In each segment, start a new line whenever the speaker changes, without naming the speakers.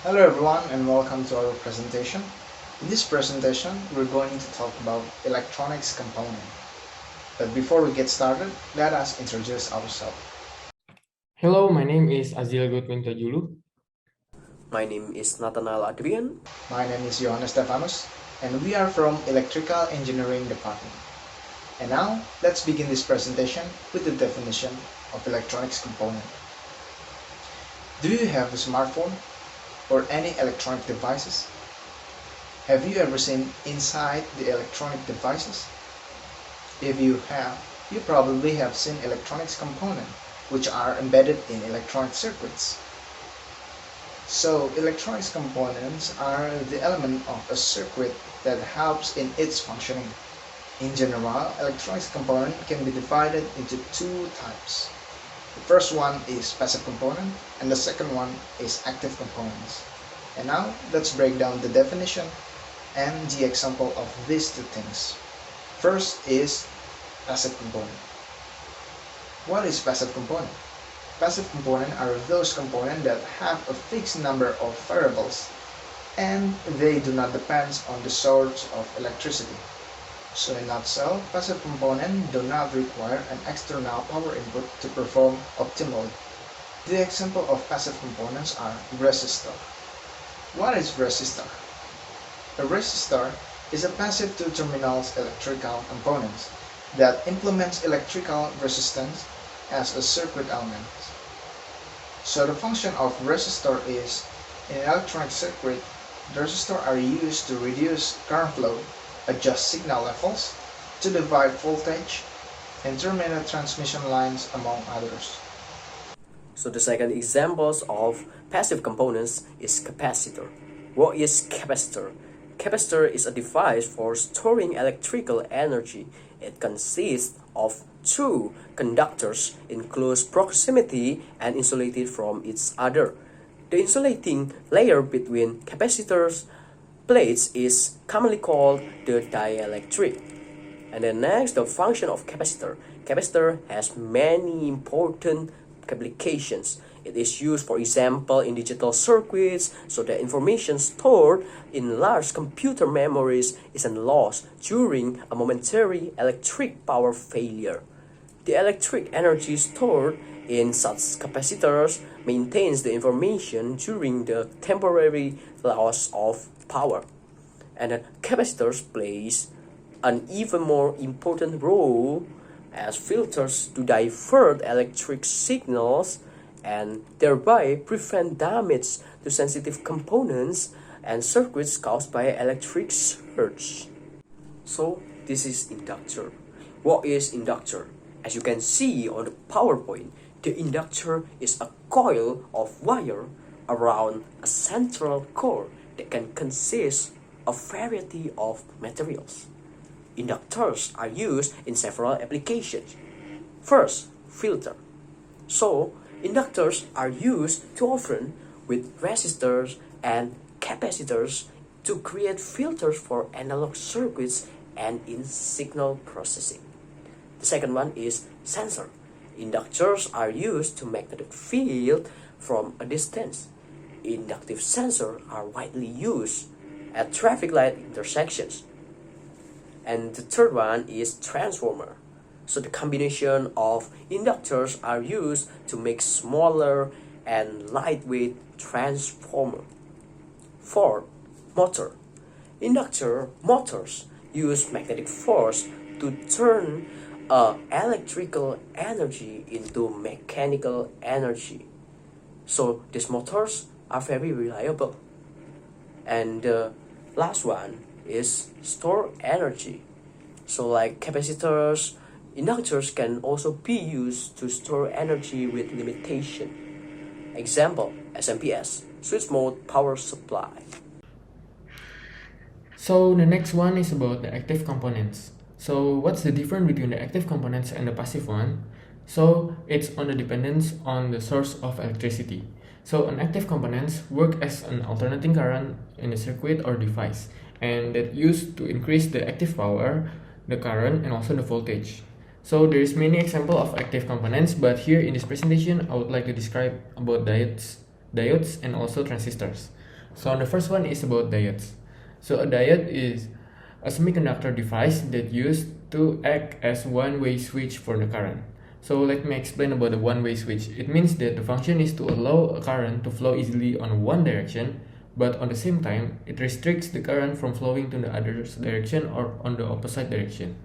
Hello everyone and welcome to our presentation. In this presentation, we're going to talk about electronics component. But before we get started, let us introduce ourselves.
Hello, my name is Aziel Godwin.
My name is Nathanael Adrien.
My name is Yohanes Stefanus and we are from Electrical Engineering Department. And now, let's begin this presentation with the definition of electronics component. Do you have a smartphone or any electronic devices? Have you ever seen inside the electronic devices? If you have, you probably have seen electronics components, which are embedded in electronic circuits. So, electronics components are the element of a circuit that helps in its functioning. In general, electronics component can be divided into two types. The first one is passive component and the second one is active components. And now let's break down the definition and the example of these two things. First is passive component. What is passive component? Passive component are those components that have a fixed number of variables and they do not depend on the source of electricity. So in a nutshell, passive components do not require an external power input to perform optimally. The example of passive components are resistor. What is resistor? A resistor is a passive two-terminal electrical component that implements electrical resistance as a circuit element. So the function of resistor is, in an electronic circuit, the resistors are used to reduce current flow, adjust signal levels, to divide voltage, and terminate transmission lines, among others.
So the second examples of passive components is capacitor. What is capacitor? Capacitor is a device for storing electrical energy. It consists of two conductors in close proximity and insulated from each other. The insulating layer between capacitors plates is commonly called the dielectric. And then next, the function of capacitor. Capacitor has many important applications. It is used, for example, in digital circuits, so that information stored in large computer memories isn't lost during a momentary electric power failure. The electric energy stored in such capacitors maintains the information during the temporary loss of power. And capacitors plays an even more important role as filters to divert electric signals and thereby prevent damage to sensitive components and circuits caused by electric surge. So this is inductor. What is inductor? As you can see on the PowerPoint, the inductor is a coil of wire around a central core that can consist of a variety of materials. Inductors are used in several applications. First, filter. So, inductors are used too often with resistors and capacitors to create filters for analog circuits and in signal processing. The second one is sensor. Inductors are used to magnetic field from a distance. Inductive sensors are widely used at traffic light intersections. And the third one is transformer. So the combination of inductors are used to make smaller and lightweight transformer. Fourth, motor. Inductor motors use magnetic force to turn electrical energy into mechanical energy. So these motors are very reliable. And the last one is store energy. So like capacitors, inductors can also be used to store energy with limitation. Example, SMPS, switch mode power supply.
So the next one is about the active components. So what's the difference between the active components and the passive one? So it's on the dependence on the source of electricity. So an active components work as an alternating current in a circuit or device, and that used to increase the active power, the current, and also the voltage. So there is many example of active components, but here in this presentation I would like to describe about diodes and also transistors. So the first one is about diodes. So a diode is a semiconductor device that used to act as one-way switch for the current. So let me explain about the one-way switch. It means that the function is to allow a current to flow easily on one direction, but on the same time, it restricts the current from flowing to the other direction or on the opposite direction.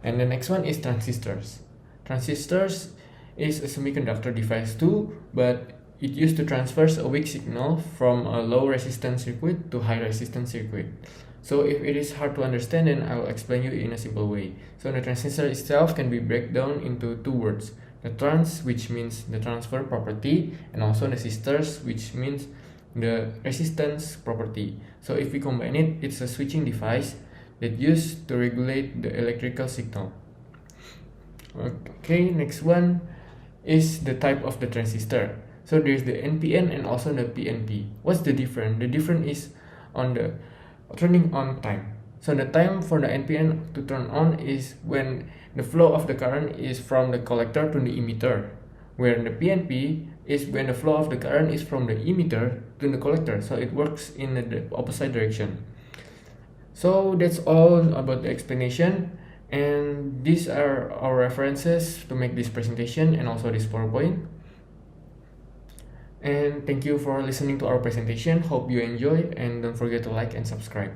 And the next one is transistors. Transistors is a semiconductor device too, but it used to transfer a weak signal from a low resistance circuit to high resistance circuit. So if it is hard to understand, then I will explain you in a simple way. So the transistor itself can be broken down into two words. The trans, which means the transfer property, and also the resistors, which means the resistance property. So if we combine it, it's a switching device that used to regulate the electrical signal. Okay, next one is the type of the transistor. So there's the NPN and also the PNP. What's the difference? The difference is on the turning on time. So the time for the NPN to turn on is when the flow of the current is from the collector to the emitter, where the PNP is when the flow of the current is from the emitter to the collector, so it works in the opposite direction. So that's all about the explanation, and these are our references to make this presentation and also this PowerPoint. And thank you for listening to our presentation. Hope you enjoy, and don't forget to like and subscribe.